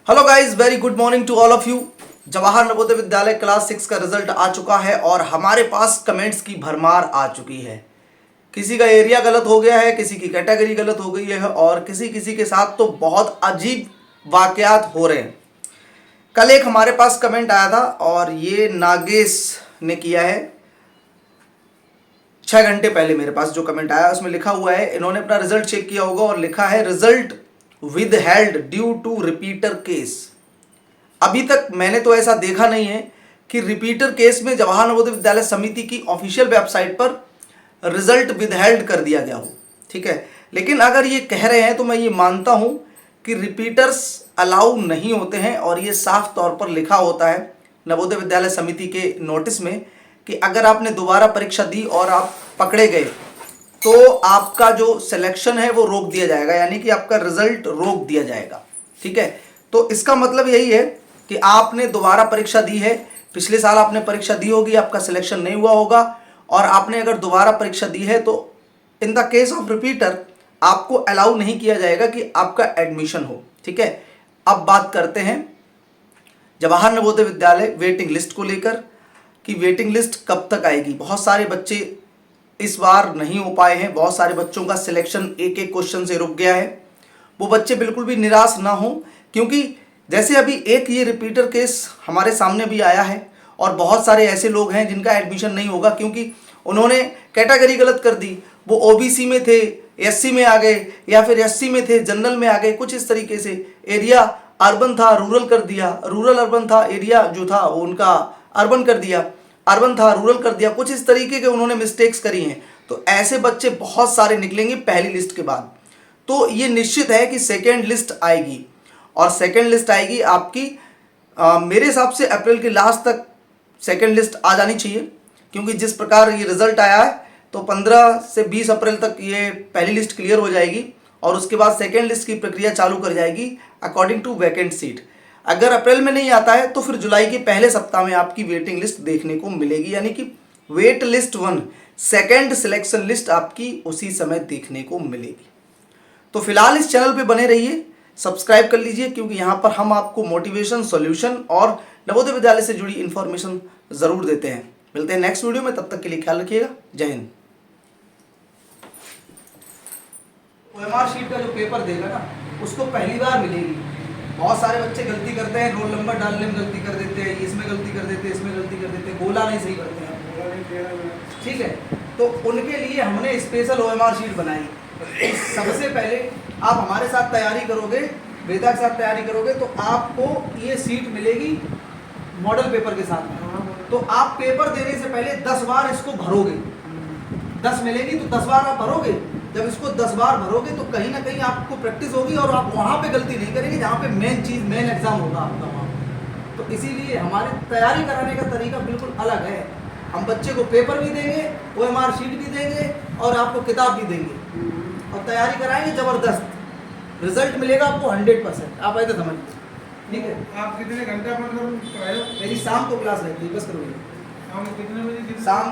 Hello guys, very good morning to all of you. Jawahar Navodaya Vidyalaya class 6 का result आ चुका है और हमारे पास कमेंट्स की भरमार आ चुकी है। किसी का एरिया गलत हो गया है, किसी की कैटेगरी गलत हो गई है और किसी किसी के साथ तो बहुत अजीब वाकयात हो रहे हैं। कल एक हमारे पास कमेंट आया था और ये नागेश ने किया है। 6 घंटे पहले मेरे पास जो कमेंट आया उसमें लिखा हुआ है, इन्होंने अपना रिजल्ट चेक किया होगा और लिखा है result withheld due to repeater case. अभी तक मैंने तो ऐसा देखा नहीं है कि रिपीटर केस में जवाहर नवोदय विद्यालय समिति की ऑफिशियल वेबसाइट पर रिजल्ट विदहेल्ड कर दिया गया हो, ठीक है। लेकिन अगर ये कह रहे हैं तो मैं ये मानता हूं कि रिपीटर्स अलाउ नहीं होते हैं और ये साफ तौर पर लिखा होता है नवोदय विद्यालय समिति के नोटिस में कि अगर आपने दोबारा परीक्षा दी और आप पकड़े गए तो आपका जो सिलेक्शन है वो रोक दिया जाएगा, यानी कि आपका रिजल्ट रोक दिया जाएगा, ठीक है। तो इसका मतलब यही है कि आपने दोबारा परीक्षा दी है, पिछले साल आपने परीक्षा दी होगी, आपका सिलेक्शन नहीं हुआ होगा और आपने अगर दोबारा परीक्षा दी है तो in the case of repeater आपको अलाउ नहीं किया जाएगा कि आपका एडमिशन हो, ठीक है। अब बात करते हैं जवाहर नवोदय विद्यालय वेटिंग लिस्ट को लेकर कि वेटिंग लिस्ट कब तक आएगी। बहुत सारे बच्चे इस बार नहीं हो पाए हैं, बहुत सारे बच्चों का सिलेक्शन एक एक क्वेश्चन से रुक गया है। वो बच्चे बिल्कुल भी निराश ना हो, क्योंकि जैसे अभी एक ये रिपीटर केस हमारे सामने भी आया है और बहुत सारे ऐसे लोग हैं जिनका एडमिशन नहीं होगा क्योंकि उन्होंने कैटेगरी गलत कर दी। वो ओबीसी में थे, एससी में आ गए, या फिर एससी में थे, जनरल में आ गए, कुछ इस तरीके से। एरिया अर्बन था, रूरल कर दिया, रूरल अर्बन था, एरिया जो था वो उनका अर्बन कर दिया, अर्बन था रूरल कर दिया, कुछ इस तरीके के उन्होंने मिस्टेक्स करी हैं। तो ऐसे बच्चे बहुत सारे निकलेंगे पहली लिस्ट के बाद। तो ये निश्चित है कि सेकेंड लिस्ट आएगी और सेकेंड लिस्ट आएगी आपकी मेरे हिसाब से अप्रैल के लास्ट तक सेकेंड लिस्ट आ जानी चाहिए, क्योंकि जिस प्रकार ये रिजल्ट आया है तो 15 से 20 अप्रैल तक ये पहली लिस्ट क्लियर हो जाएगी और उसके बाद सेकेंड लिस्ट की प्रक्रिया चालू कर जाएगी अकॉर्डिंग टू वैकेंट सीट। अगर अप्रैल में नहीं आता है तो फिर जुलाई के पहले सप्ताह में आपकी वेटिंग लिस्ट देखने को मिलेगी, यानी कि wait list 1 second selection list आपकी उसी समय देखने को मिलेगी। तो फिलहाल इस चैनल पे बने रहिए, सब्सक्राइब कर लीजिए, क्योंकि यहाँ पर हम आपको मोटिवेशन, सॉल्यूशन और नवोदय विद्यालय से जुड़ी इन्फॉर्मेशन ज़रूर देते हैं। मिलते हैं नेक्स्ट वीडियो में, तब तक के लिए ख्याल रखिएगा। जय हिंद। ओएमआर शीट का जो पेपर देगा ना उसको पहली बार मिलेगी। बहुत सारे बच्चे गलती करते हैं, रोल नंबर डालने में गलती कर देते हैं, इसमें गलती कर देते हैं, इसमें गलती कर देते हैं, गोला नहीं सही करते हैं, ठीक है। तो उनके लिए हमने स्पेशल ओएमआर शीट बनाई। सबसे पहले आप हमारे साथ तैयारी करोगे, वेदा के साथ तैयारी करोगे तो आपको ये सीट मिलेगी मॉडल पेपर के साथ में। तो आप पेपर देने से पहले 10 बार इसको भरोगे, 10 मिलेगी तो 10 बार आप भरोगे। जब इसको 10 बार भरोगे तो कहीं ना कहीं आपको प्रैक्टिस होगी और आप वहाँ पे गलती नहीं करेंगे जहाँ पे मेन एग्जाम होगा आपका वहाँ। तो इसीलिए हमारे तैयारी कराने का तरीका बिल्कुल अलग है। हम बच्चे को पेपर भी देंगे, ओएमआर शीट भी देंगे और आपको किताब भी देंगे और तैयारी कराएंगे ज़बरदस्त। रिजल्ट मिलेगा आपको 100%। आप ऐसे समझ, ठीक है। आप कितने घंटा मतलब मेरी शाम को क्लास रहती है, बस करोगे शाम कितने बजे? शाम